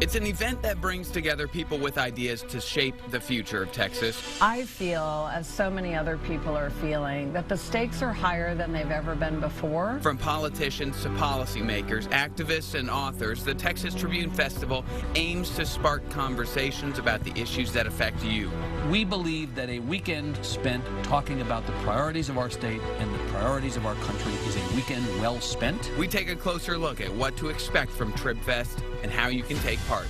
It's an event that brings together people with ideas to shape the future of Texas. I feel, as so many other people are feeling, that the stakes are higher than they've ever been before. From politicians to policymakers, activists, and authors, the Texas Tribune Festival aims to spark conversations about the issues that affect you. We believe that a weekend spent talking about the priorities of our state and the priorities of our country is a weekend well spent. We take a closer look at what to expect from Trib Fest and how you can take part.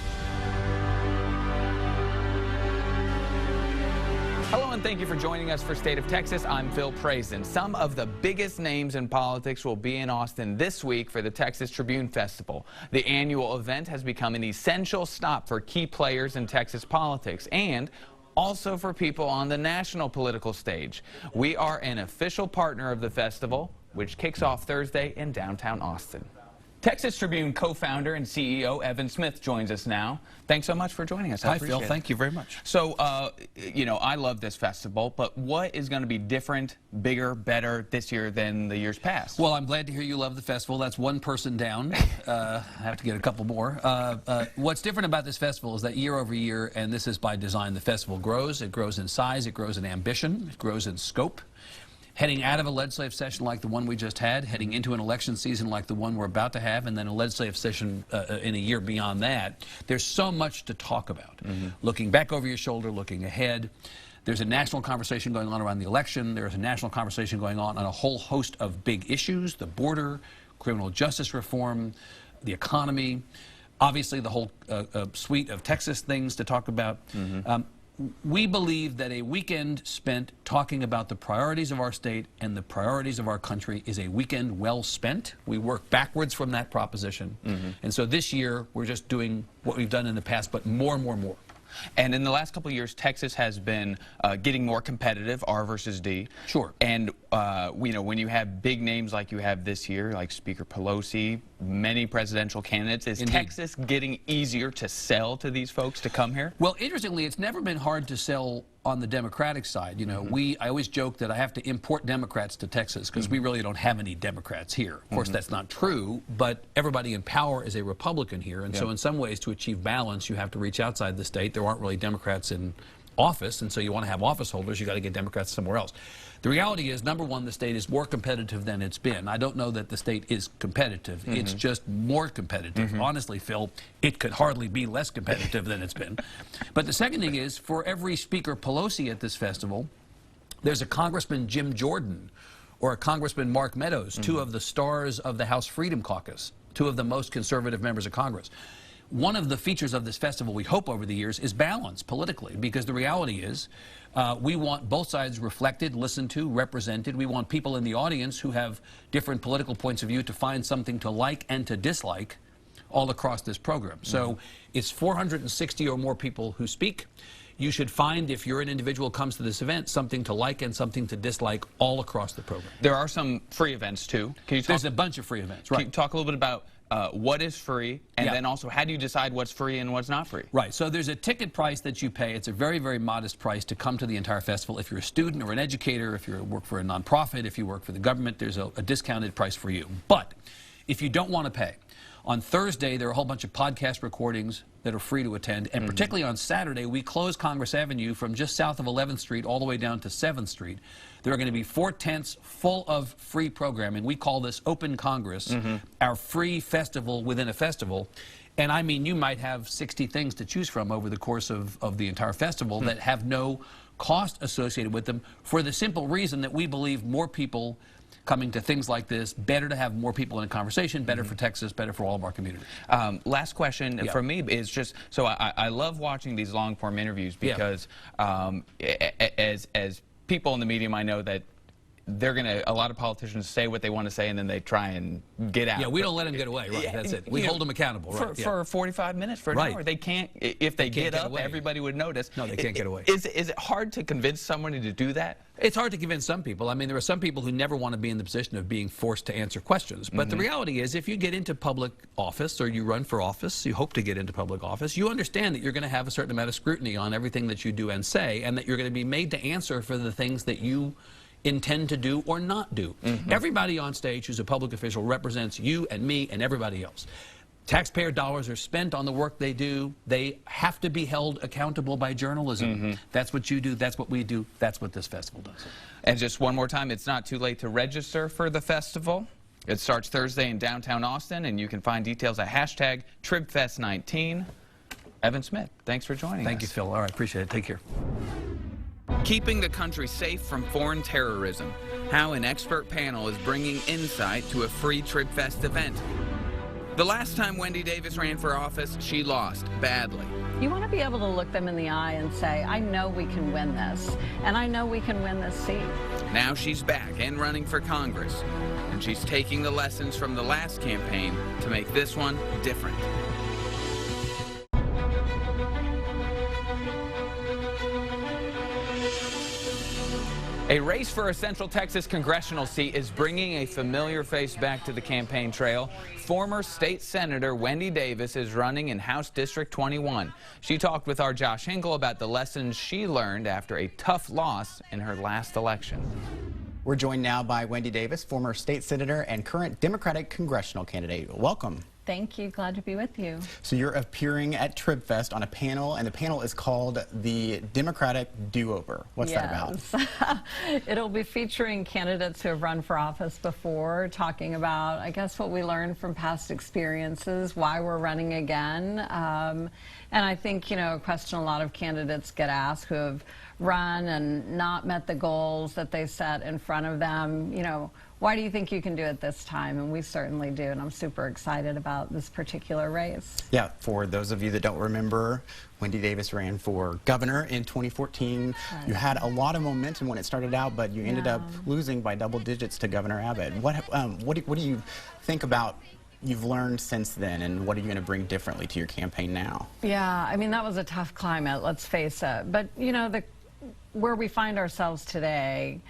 Hello and thank you for joining us for State of Texas. I'm Phil Prazen. Some of the biggest names in politics will be in Austin this week for the Texas Tribune Festival. The annual event has become an essential stop for key players in Texas politics and also for people on the national political stage. We are an official partner of the festival, which kicks off Thursday in downtown Austin. Texas Tribune co-founder and CEO Evan Smith joins us now. Thanks so much for joining us. Hi, Phil. Thank you very much. So, you know, I love this festival, but what is going to be different, bigger, better this year than the years past? Well, I'm glad to hear you love the festival. That's one person down. I have to get a couple more. What's different about this festival is that year over year, and this is by design, the festival grows. It grows in size. It grows in ambition. It grows in scope. Heading out of a legislative session like the one we just had, heading into an election season like the one we're about to have, and then a legislative session in a year beyond that, there's so much to talk about. Looking back over your shoulder, looking ahead. There's a national conversation going on around the election. There's a national conversation going on a whole host of big issues, the border, criminal justice reform, the economy, obviously the whole suite of Texas things to talk about. We believe that a weekend spent talking about the priorities of our state and the priorities of our country is a weekend well spent. We work backwards from that proposition. And so this year, we're just doing what we've done in the past, but more and more and more. And in the last couple of years, Texas has been getting more competitive, R versus D. Sure. And, you know, when you have big names like you have this year, like Speaker Pelosi, many presidential candidates, is Texas getting easier to sell to these folks to come here? Well, interestingly, it's never been hard to sell on the Democratic side. You know, I always joke that I have to import Democrats to Texas because we really don't have any Democrats here. Of course, that's not true, but everybody in power is a Republican here. And so in some ways, to achieve balance, you have to reach outside the state. There aren't really Democrats in office, and so you want to have office holders, you got to get Democrats somewhere else. The reality is, number one, the state is more competitive than it's been. I don't know that the state is competitive. It's just more competitive. Honestly, Phil, it could hardly be less competitive than it's been. But the second thing is, for every Speaker Pelosi at this festival, there's a Congressman Jim Jordan or a Congressman Mark Meadows, two of the stars of the House Freedom Caucus, two of the most conservative members of Congress. One of the features of this festival, we hope over the years, is balance politically, because the reality is we want both sides reflected, listened to, represented. We want people in the audience who have different political points of view to find something to like and to dislike all across this program. So it's 460 or more people who speak. You should find, if you're an individual who comes to this event, something to like and something to dislike all across the program. There are some free events, too. Can you talk, There's a bunch of free events, right. Can you talk a little bit about what is free, and then also how do you decide what's free and what's not free? Right. So there's a ticket price that you pay. It's a very, very modest price to come to the entire festival. If you're a student or an educator, if you work for a nonprofit, if you work for the government, there's a discounted price for you. But if you don't want to pay, on Thursday, there are a whole bunch of podcast recordings that are free to attend, and particularly on Saturday, we close Congress Avenue from just south of 11th Street all the way down to 7th Street. There are going to be 4 tents full of free programming. We call this Open Congress, our free festival within a festival. And I mean, you might have 60 things to choose from over the course of the entire festival that have no cost associated with them, for the simple reason that we believe more people coming to things like this, better to have more people in a conversation, better for Texas, better for all of our community. Last question for me is just, so I love watching these long-form interviews because as people in the medium, I know that they're going to, a lot of politicians say what they want to say and then they try and get out. Yeah, we don't let them get away, right, that's it. We hold them accountable, right. For 45 minutes, for an hour. They can't, if they get up, everybody would notice. No, they can't get away. Is it hard to convince someone to do that? It's hard to convince some people. I mean, there are some people who never want to be in the position of being forced to answer questions. But the reality is, if you get into public office or you run for office, you hope to get into public office, you understand that you're going to have a certain amount of scrutiny on everything that you do and say, and that you're going to be made to answer for the things that you intend to do or not do. Everybody on stage who's a public official represents you and me and everybody else. taxpayer dollars are spent on the work they do. They have to be held accountable by journalism. That's what you do. That's what we do. That's what this festival does. And just one more time, it's not too late to register for the festival. It starts Thursday in downtown Austin, and you can find details at hashtag TribFest19. Evan Smith, thanks for joining us. Thank you, Phil. All right, appreciate it. Take care. Keeping the country safe from foreign terrorism. How an expert panel is bringing insight to a free TribFest event. The last time Wendy Davis ran for office, she lost badly. You want to be able to look them in the eye and say, I know we can win this, and I know we can win this seat. Now she's back and running for Congress, and she's taking the lessons from the last campaign to make this one different. A race for a Central Texas congressional seat is bringing a familiar face back to the campaign trail. Former state senator Wendy Davis is running in House District 21. She talked with our Josh Hinkle about the lessons she learned after a tough loss in her last election. We're joined now by Wendy Davis, former state senator and current Democratic congressional candidate. Welcome. Thank you. Glad to be with you. So you're appearing at TribFest on a panel, and the panel is called the Democratic Do-Over. What's that about? It'll be featuring candidates who have run for office before, talking about, I guess, what we learned from past experiences, why we're running again. And I think, you know, a question a lot of candidates get asked who have run and not met the goals that they set in front of them, you know, why do you think you can do it this time? And we certainly do, and I'm super excited about this particular race. Yeah, for those of you that don't remember, Wendy Davis ran for governor in 2014. Right. You had a lot of momentum when it started out, but you ended up losing by double digits to Governor Abbott. What do you think about you've learned since then, and what are you going to bring differently to your campaign now? Yeah, I mean, that was a tough climate, let's face it. But, you know, where we find ourselves today,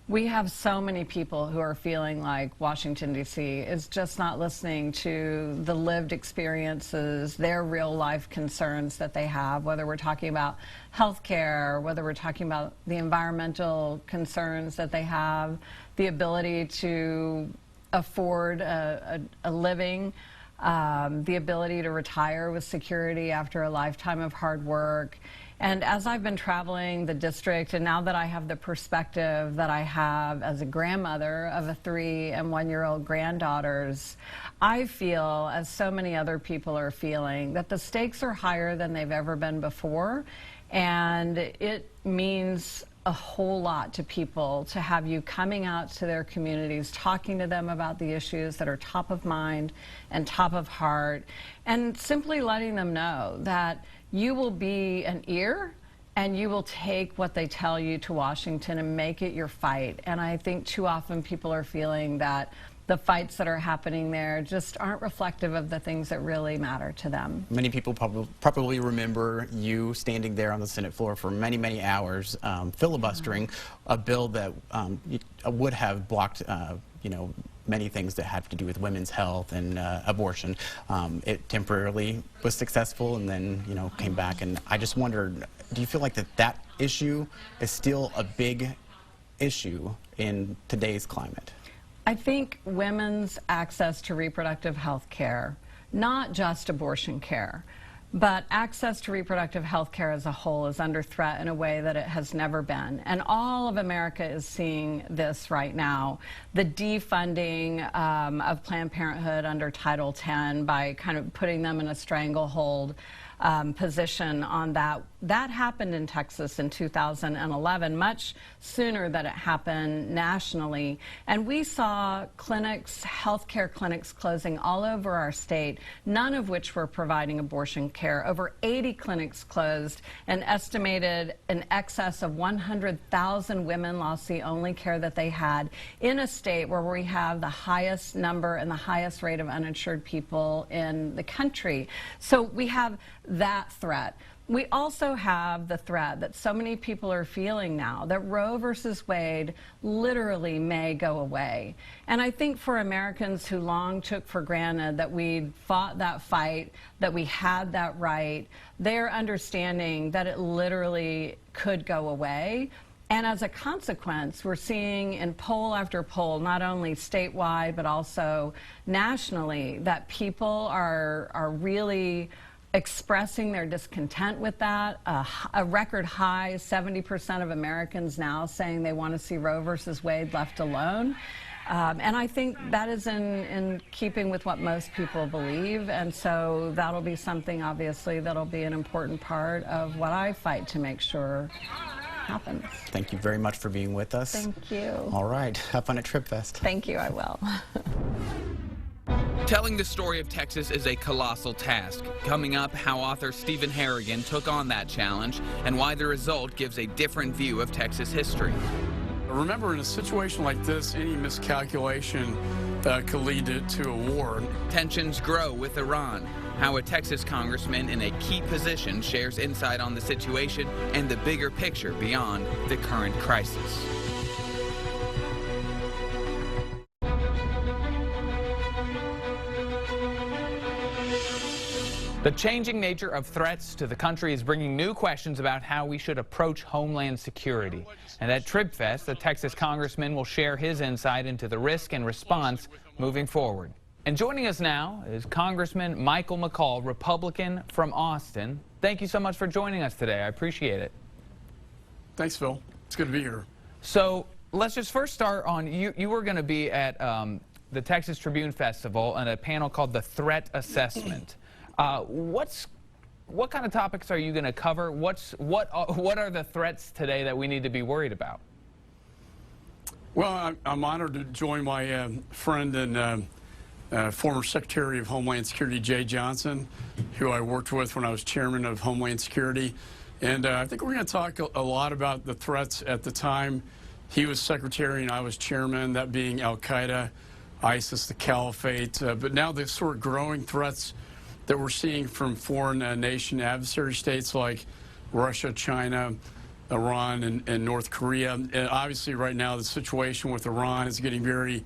we have so many people who are feeling like Washington, D.C. is just not listening to the lived experiences, their real life concerns that they have, whether we're talking about health care, whether we're talking about the environmental concerns that they have, the ability to afford a living, the ability to retire with security after a lifetime of hard work. And as I've been traveling the district, and now that I have the perspective that I have as a grandmother of a 3- and 1-year-old granddaughters, I feel, as so many other people are feeling, that the stakes are higher than they've ever been before. And it means a whole lot to people to have you coming out to their communities, talking to them about the issues that are top of mind and top of heart, and simply letting them know that you will be an ear and you will take what they tell you to Washington and make it your fight. And I think too often people are feeling that the fights that are happening there just aren't reflective of the things that really matter to them. Many people probably remember you standing there on the Senate floor for many, many hours filibustering a bill that would have blocked, you know, many things that have to do with women's health and abortion. It temporarily was successful and then, you know, came back. And I just wondered, do you feel like that issue is still a big issue in today's climate? I think women's access to reproductive health care, not just abortion care, but access to reproductive health care as a whole is under threat in a way that it has never been. And all of America is seeing this right now. The defunding of Planned Parenthood under Title X by kind of putting them in a stranglehold position on that. That happened in Texas in 2011, much sooner than it happened nationally. And we saw clinics, healthcare clinics closing all over our state, none of which were providing abortion care. Over 80 clinics closed, and estimated in excess of 100,000 women lost the only care that they had in a state where we have the highest number and the highest rate of uninsured people in the country. So we have that threat. We also have the threat that so many people are feeling now that Roe versus Wade literally may go away. And I think for Americans who long took for granted that we'd fought that fight, that we had that right, they're understanding that it literally could go away. And as a consequence, we're seeing in poll after poll, not only statewide but also nationally, that people are really expressing their discontent with that. A record high 70% of Americans now saying they want to see Roe versus Wade left alone. And I think that is in keeping with what most people believe. And so that'll be something, obviously, that'll be an important part of what I fight to make sure happens. Thank you very much for being with us. Thank you. All right. Have fun at TribFest. Thank you. I will. Telling the story of Texas is a colossal task. Coming up, how author Stephen Harrigan took on that challenge and why the result gives a different view of Texas history. Remember, in a situation like this, any miscalculation could lead to a war. Tensions grow with Iran. How a Texas congressman in a key position shares insight on the situation and the bigger picture beyond the current crisis. The changing nature of threats to the country is bringing new questions about how we should approach homeland security. And at TribFest, the Texas congressman will share his insight into the risk and response moving forward. And joining us now is Congressman Michael McCall, Republican from Austin. Thank you so much for joining us today. I appreciate it. Thanks, Phil. It's good to be here. So let's just first start on, you were going to be at the Texas Tribune Festival on a panel called The Threat Assessment. What kind of topics are you going to cover? What are the threats today that we need to be worried about? Well, I'm honored to join my friend and former Secretary of Homeland Security, Jay Johnson, who I worked with when I was Chairman of Homeland Security. And I think we're going to talk a lot about the threats at the time he was Secretary and I was Chairman, that being Al-Qaeda, ISIS, the Caliphate, but now the sort of growing threats that we're seeing from foreign nation adversary states like Russia, China, Iran, and North Korea. And obviously, right now, the situation with Iran is getting very,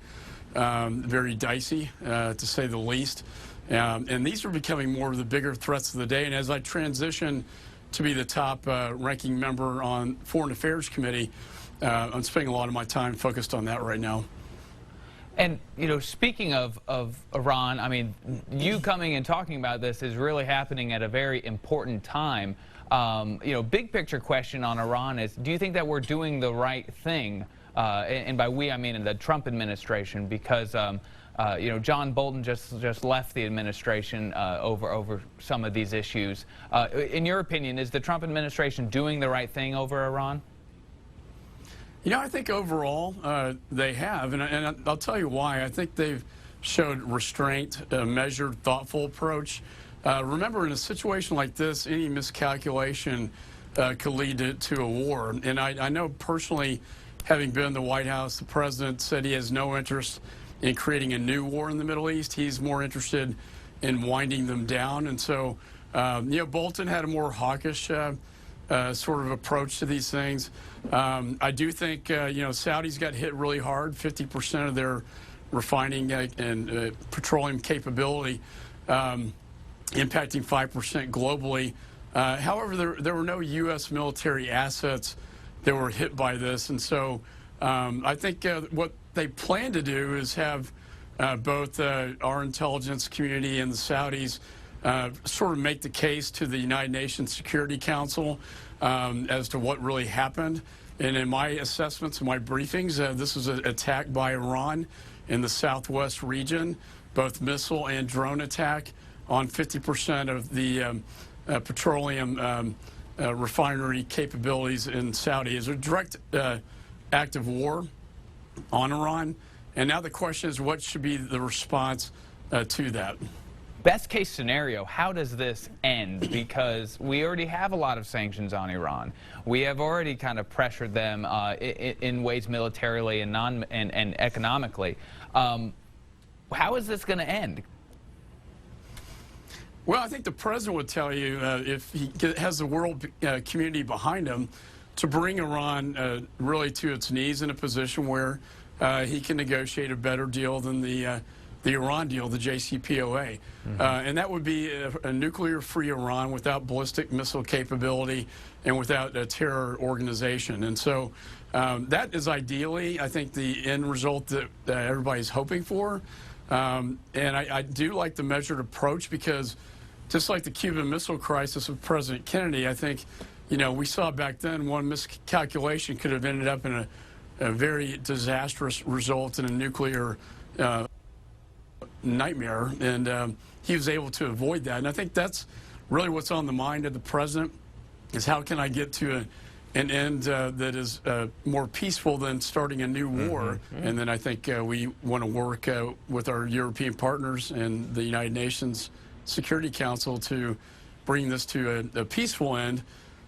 very dicey, to say the least. And these are becoming more of the bigger threats of the day. And as I transition to be the top ranking member on Foreign Affairs Committee, I'm spending a lot of my time focused on that right now. And, you know, speaking of Iran, I mean, you coming and talking about this is really happening at a very important time. You know, big picture question on Iran is, do you think that we're doing the right thing? And by we, I mean in the Trump administration, because, you know, John Bolton just left the administration over some of these issues. In your opinion, is the Trump administration doing the right thing over Iran? You know, I think overall they have, and I'll tell you why. I think they've showed restraint, a measured, thoughtful approach. Remember, in a situation like this, any miscalculation could lead to a war. And I know personally, having been in the White House, the president said he has no interest in creating a new war in the Middle East. He's more interested in winding them down. And so, you know, Bolton had a more hawkish sort of approach to these things. I do think, you know, Saudis got hit really hard, 50% of their refining and petroleum capability, impacting 5% globally. However, there were no U.S. military assets that were hit by this. And so I think what they plan to do is have both our intelligence community and the Saudis sort of make the case to the United Nations Security Council as to what really happened. And in my assessments and my briefings, this was an attack by Iran in the southwest region, both missile and drone attack on 50% of the petroleum refinery capabilities in Saudi. It's a direct act of war on Iran. And now the question is, what should be the response to that? Best case scenario, how does this end? Because we already have a lot of sanctions on Iran. We have already kind of pressured them in ways militarily and economically. How is this going to end? Well, I think the president would tell you, if he has the world community behind him, to bring Iran really to its knees in a position where he can negotiate a better deal than the the Iran deal, the JCPOA. And that would be a nuclear-free Iran without ballistic missile capability and without a terror organization. And so that is ideally, I think, the end result that everybody's hoping for. And I do like the measured approach, because just like the Cuban Missile Crisis with President Kennedy, I think, we saw back then one miscalculation could have ended up in a very disastrous result in a nuclear nightmare, and he was able to avoid that. And I think that's really what's on the mind of the president, is how can I get to an end that is more peaceful than starting a new war. And then I think we want to work with our European partners and the United Nations Security Council to bring this to a peaceful end.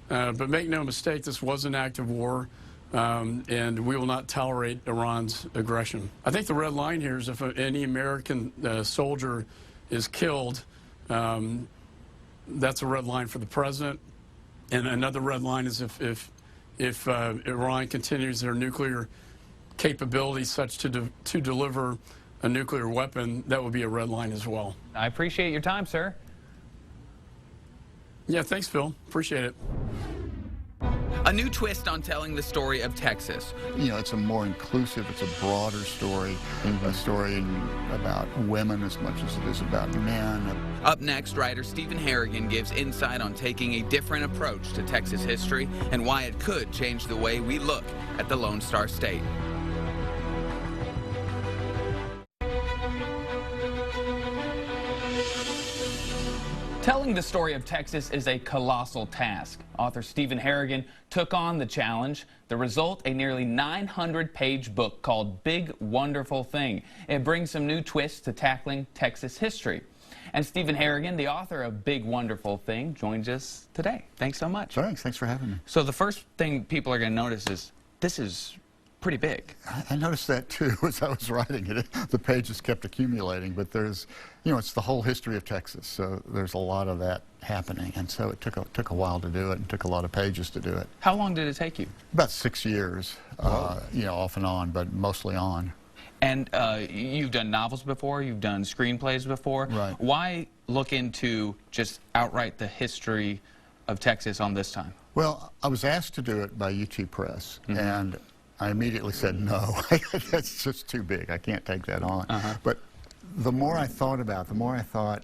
But make no mistake, this was an act of war. And we will not tolerate Iran's aggression. I think the red line here is if any American soldier is killed, that's a red line for the president. And another red line is if Iran continues their nuclear capability such to deliver a nuclear weapon, that would be a red line as well. I appreciate your time, sir. Yeah, thanks, Phil. Appreciate it. A new twist on telling the story of Texas. It's a more inclusive, it's a broader story, a story about women as much as it is about men. Up next, writer Stephen Harrigan gives insight on taking a different approach to Texas history and why it could change the way we look at the Lone Star State. Telling the story of Texas is a colossal task. Author Stephen Harrigan took on the challenge. The result, a nearly 900-page book called Big Wonderful Thing. It brings some new twists to tackling Texas history. And Stephen Harrigan, the author of Big Wonderful Thing, joins us today. Thanks so much. Thanks for having me. So the first thing people are going to notice is this is pretty big. I noticed that too as I was writing it. The pages kept accumulating, but there's, it's the whole history of Texas, so there's a lot of that happening, and so it took a while to do it, and took a lot of pages to do it. How long did it take you? About 6 years, off and on, but mostly on. And you've done novels before, you've done screenplays before. Right. Why look into just outright the history of Texas on this time? Well, I was asked to do it by UT Press, and I immediately said no. That's just too big. I can't take that on. But the more I thought about it, the more I thought,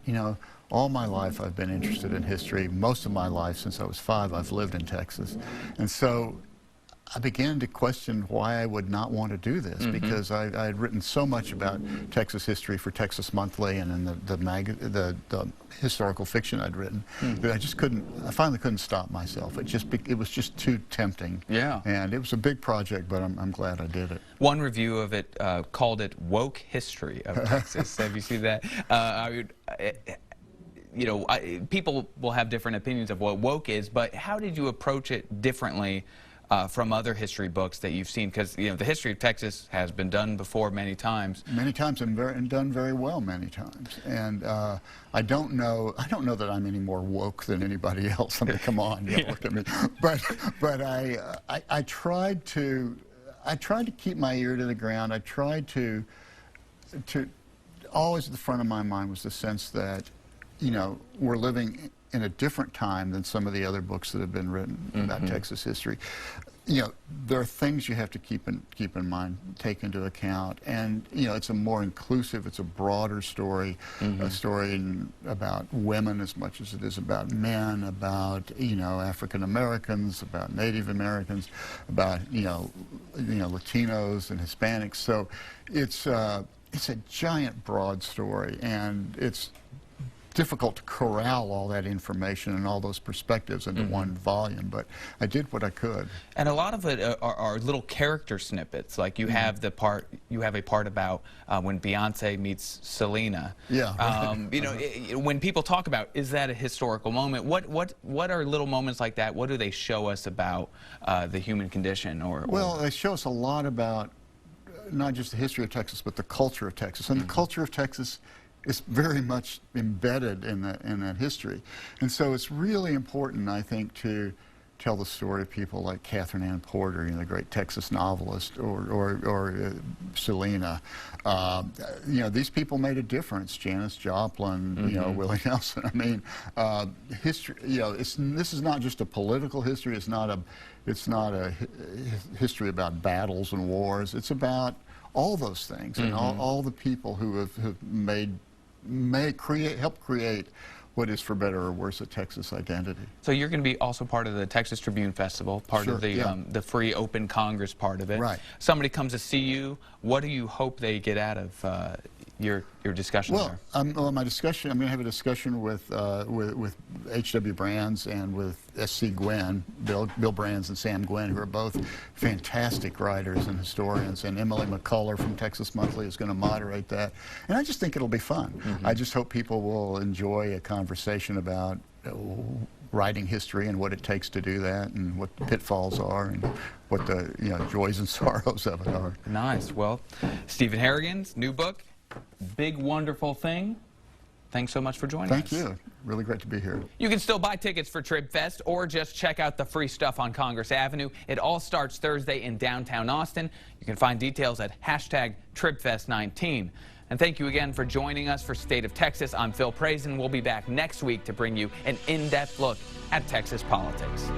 all my life I've been interested in history. Most of my life, since I was 5, I've lived in Texas. And so I began to question why I would not want to do this, because I had written so much about Texas history for Texas Monthly and in the historical fiction I'd written that I finally couldn't stop myself. It was just too tempting. Yeah. And it was a big project, but I'm glad I did it. One review of it called it woke history of Texas. Have you seen that? People will have different opinions of what woke is, but how did you approach it differently from other history books that you've seen? Because the history of Texas has been done before many times. Many times, and done very well many times. And I don't know that I'm any more woke than anybody else. I mean, come on, you look at me. But I tried to keep my ear to the ground. I tried to always at the front of my mind was the sense that we're living in a different time than some of the other books that have been written about Texas history. There are things you have to keep in mind, take into account, and it's a more inclusive, it's a broader story, a story about women as much as it is about men, about African Americans, about Native Americans, about Latinos and Hispanics. So it's a giant, broad story, and it's difficult to corral all that information and all those perspectives into one volume, but I did what I could. And a lot of it are little character snippets. Like you have a part about when Beyonce meets Selena. Yeah. When people talk about, is that a historical moment? What are little moments like that? What do they show us about the human condition? Well, they show us a lot about not just the history of Texas, but the culture of Texas, and the culture of Texas is very much embedded in that history. And so it's really important, I think, to tell the story of people like Catherine Ann Porter, the great Texas novelist, or Selena. These people made a difference. Janis Joplin, Willie Nelson. I mean, history. This is not just a political history. It's not a history about battles and wars. It's about all those things and all the people who have helped create what is, for better or worse, a Texas identity. So you're going to be also part of the Texas Tribune Festival, part of the free open Congress part of it. Right. Somebody comes to see you. What do you hope they get out of your discussion there? Well, my discussion, I'm going to have a discussion with H.W. Brands and with S.C. Gwynn, Bill Brands and Sam Gwynn, who are both fantastic writers and historians, and Emily McCall from Texas Monthly is going to moderate that. And I just think it'll be fun. I just hope people will enjoy a conversation about writing history and what it takes to do that, and what the pitfalls are, and what the joys and sorrows of it are. Nice. Well, Stephen Harrigan's new book, Big Wonderful Thing. Thanks so much for joining us. Thank you. Really great to be here. You can still buy tickets for Trib Fest or just check out the free stuff on Congress Avenue. It all starts Thursday in downtown Austin. You can find details at #TribFest19. And thank you again for joining us for State of Texas. I'm Phil Prazen. We'll be back next week to bring you an in-depth look at Texas politics.